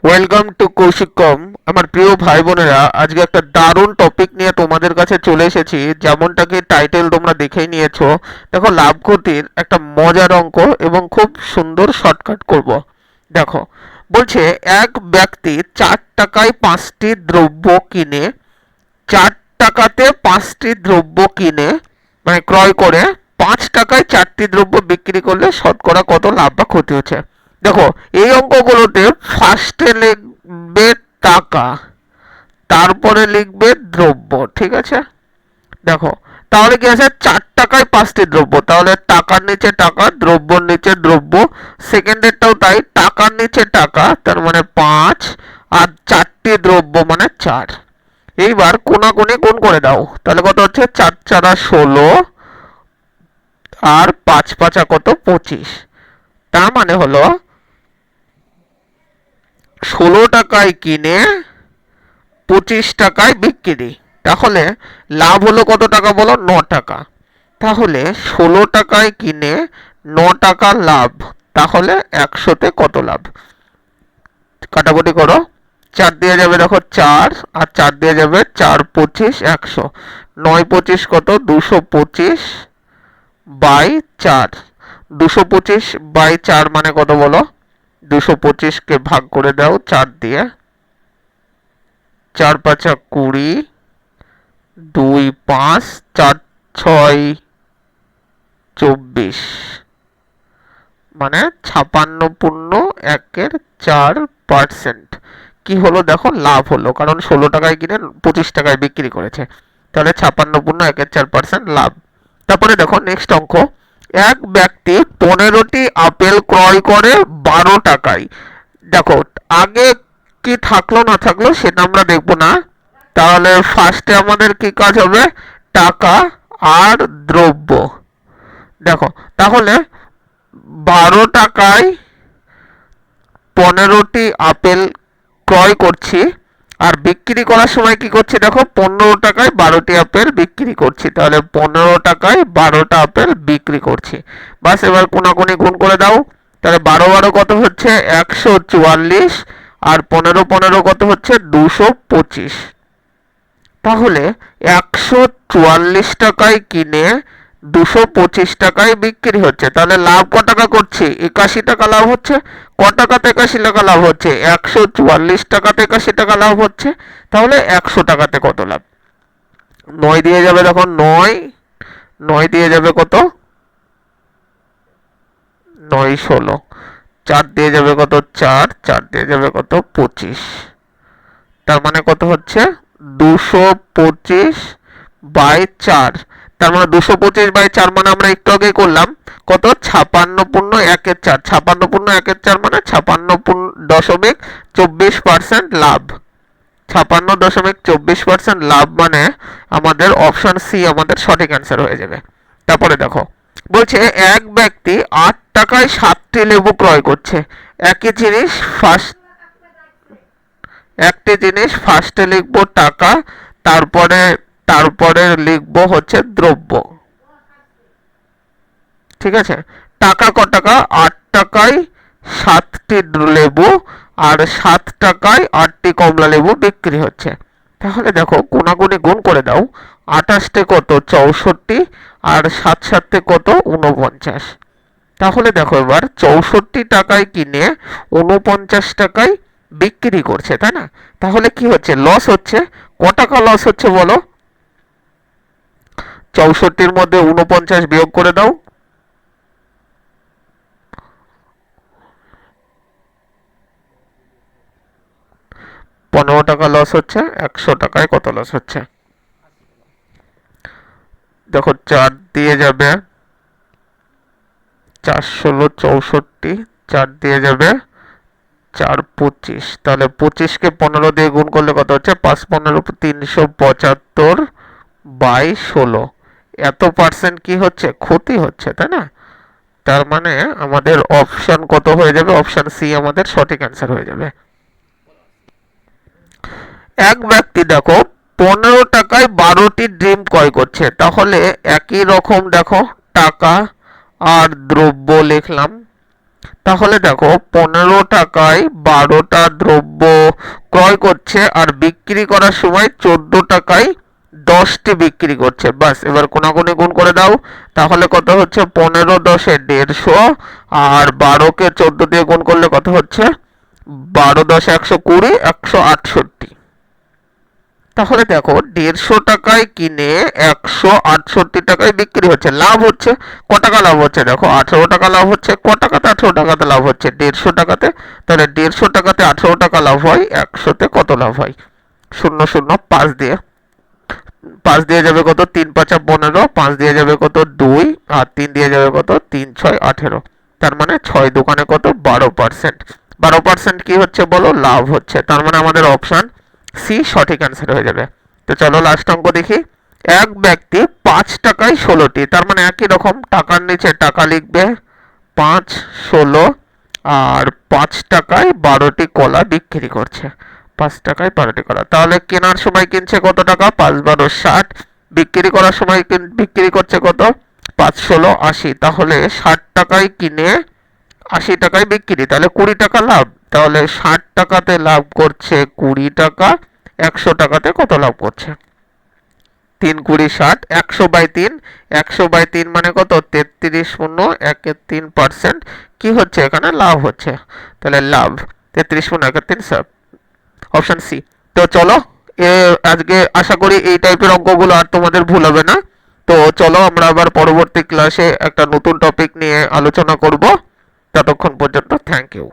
Welcome to Kaushik কম। আমার প্রিয় ভাই বোনেরা, আজকে একটা দারুণ টপিক নিয়ে তোমাদের কাছে চলে এসেছি। যেমনটাকে টাইটেল তোমরা দেখেই নিয়েছো। দেখো, লাভ ক্ষতির একটা মজার অঙ্ক এবং খুব সুন্দর শর্টকাট করব। দেখো, বলছে এক ব্যক্তি 4 টাকায় 5টি দ্রব্য কিনে, 4 টাকাতে 5টি দ্রব্য কিনে মানে ক্রয় করে 5 টাকায় 4টি দ্রব্য বিক্রি করলে শতকরা কত লাভ বা ক্ষতি হচ্ছে। দেখো, এই অঙ্কগুলোতে ফার্স্টে লিখবে টাকা, তারপরে লিখবে দ্রব্য, ঠিক আছে। দেখো, তাহলে কি আছে, 4 টাকায় 5টি দ্রব্য, তাহলে টাকার নিচে টাকা, দ্রব্যর নিচে দ্রব্য। সেকেন্ডেরটাও তাই, টাকার নিচে টাকা, তার মানে 5, আর 4টি দ্রব্য মানে 4। এইবার কোনাকুনি গুণ করে দাও, তাহলে কত হচ্ছে, 4 4 16, আর 5 5 কত, 25। তার মানে হলো 16 টাকায় কিনে 25 টাকায় বিক্রি। তাহলে লাভ হলো কত টাকা বলো, 9 টাকা। তাহলে 16 টাকায় কিনে 9 টাকা লাভ, তাহলে 100তে কত লাভ? কাটাকুটি করো, 4 দিয়ে যাবে, দেখো 4, আর 4 দিয়ে যাবে 4 25 100। 9 25 কত, 225 বাই 4। 225 বাই 4 মানে কত বলো, 225কে ভাগ করে দাও 4 দিয়ে। 4 5 20, 2 5, 4 6 24, মানে 56.1/4 কি হলো, দেখো লাভ হলো, কারণ 16 টাকায় কিনে 25 টাকায় বিক্রি করেছে। তাহলে 56.1/4 লাভ। তারপরে দেখো নেক্সট অঙ্ক, এক ব্যক্তি 15টি আপেল ক্রয় করে 12 টাকায়। দেখো, আগে কি থাকলো না থাকলো সেটা আমরা দেখবো না। তাহলে ফার্স্টে আমাদের কি কাজ হবে, টাকা আর দ্রব্য। দেখো, তাহলে 12 টাকায় 15টি আপেল ক্রয় করছি, আর বিক্রি করার সময় কি করছি, দেখো 15 টাকায় 12টি আপেল বিক্রি করছি, তাহলে 15 টাকায় 12টা আপেল বিক্রি করছি। বাস, এবার কোনাকুনি গুণ করে দাও, তাহলে 12 12 কত হচ্ছে, 144, আর 15 15 কত হচ্ছে, 225। তাহলে 144 টাকায় কিনে 225 টাকায় বিক্রি হচ্ছে, তাহলে লাভ ক টাকা করছে, 81 টাকা লাভ হচ্ছে। ক টাকাতে 81 টাকা লাভ হচ্ছে, 144 টাকাতে 81 টাকা লাভ হচ্ছে। তাহলে 100 টাকাতে কত লাভ? 9 দিয়ে যাবে, দেখো 9, 9 দিয়ে যাবে কত, 9 16, 4 দিয়ে যাবে কত, 4, 4 দিয়ে যাবে কত, 25। তার মানে কত হচ্ছে, 225/4। তার মানে 225/4 মানে আমরা একটু আগে করলাম কত, 56.1/4। 56.1/4 মানে 56.24% লাভ। 56.24% লাভ মানে আমাদের অপশন সি আমাদের সঠিক অ্যান্সার হয়ে যাবে। তারপরে দেখো, বলছে এক ব্যক্তি 8 টাকায় 7টি লেবু ক্রয় করছে। একই জিনিস ফার্স্ট একটি জিনিস ফার্স্টে লিখবো টাকা, তারপরে তারপরে লিখবো হচ্ছে দ্রব্য, ঠিক আছে। টাকা ক টাকা, 8 টাকায় 7টি লেবু, আর 7 টাকায় 8টি কমলা লেবু বিক্রি হচ্ছে। তাহলে দেখো, কোনাকুনি গুণ করে দাও, 28 কত, 64, আর 7 7 কত, 49। তাহলে দেখো, এবার 64 টাকায় কিনে 49 টাকায় বিক্রি করছে, তাই না? তাহলে কি হচ্ছে, লস হচ্ছে। ক টাকা লস হচ্ছে বলো, 64-র মধ্যে 49 বিয়োগ করে দাও, 15 টাকা লস হচ্ছে। 100 টাকায় কত লস হচ্ছে, দেখো 4 দিয়ে যাবে, 4 16 64, 4 দিয়ে যাবে 4 25, তাহলে 25কে 15 দিয়ে গুণ করলে কত হচ্ছে, 5 15 375/16। এত পার্সেন্ট কি হচ্ছে, ক্ষতি হচ্ছে, তাই না? তার মানে আমাদের অপশন কত হয়ে যাবে, অপশন সি আমাদের সঠিক অ্যান্সার হয়ে যাবে। এক ব্যক্তি দেখো 15 টাকায় 12টি ডিম ক্রয় করছে, তাহলে একই রকম দেখো টাকা আর দ্রব্য লিখলাম, তাহলে দেখো 15 টাকায় 12টা দ্রব্য ক্রয় করছে আর বিক্রি করার সময় 14 টাকায় 10টি বিক্রি করছে। বাস, এবার কোনাকুনি গুণ করে দাও। তাহলে কত হচ্ছে? 15 10 এ 150, আর 12কে 14 দিয়ে গুণ করলে কত হচ্ছে? 12 10 120, 168। তাহলে দেখো 150 টাকায় কিনে 168 টাকায় বিক্রি হচ্ছে, লাভ হচ্ছে। ক টাকা লাভ হচ্ছে? দেখো 18 টাকা লাভ হচ্ছে। ক টাকাতে? 18 টাকাতে লাভ হচ্ছে, 150 টাকাতে। তাহলে 150 টাকাতে 18 টাকা লাভ হয়, 100-তে কত লাভ হয়? 0 0 5 দিয়ে, 5 দিয়ে যাবে কত? 3 5 15, 5 দিয়ে যাবে কত? 2, আর 3 দিয়ে যাবে কত? 3 6 18। তার মানে 6 দোকানে কত? 12%। 12% কি হচ্ছে বলো? লাভ হচ্ছে। তার মানে আমাদের অপশন সি সঠিক অ্যান্সার হয়ে যাবে। তো চলো লাস্ট অঙ্ক দেখি। এক ব্যক্তি 5 টাকায় 16টি, তার মানে একই রকম, টাকার নিচে টাকা লিখবে, 5 16, আর 5 টাকায় 12টি কলা বিক্রি করছে। 5 টাকায় 12টি কলা, তাহলে কেনার সময় কিনছে কত টাকা? 5 12 60। বিক্রি করার সময় বিক্রি করছে কত? 5 16 80। তাহলে 60 টাকায় কিনে 80 টাকায় বিক্রি, তাহলে 20 টাকা লাভ। তাহলে 60 টাকাতে লাভ করছে 20 টাকা, 100 টাকাতে কত লাভ করছে? 3 20 60, 100/3। 100/3 মানে কত? 33 পূর্ণ 1/3%। কি হচ্ছে এখানে? লাভ হচ্ছে। তাহলে লাভ 33 পূর্ণ 1/3, অপশন সি। তো চলো, আজকে আশা করি এই টাইপের অঙ্কগুলো আর তোমাদের ভুল হবে না। তো চলো আমরা আবার পরবর্তী ক্লাসে একটা নতুন টপিক নিয়ে আলোচনা করব। ততক্ষণ পর্যন্ত থ্যাংক ইউ।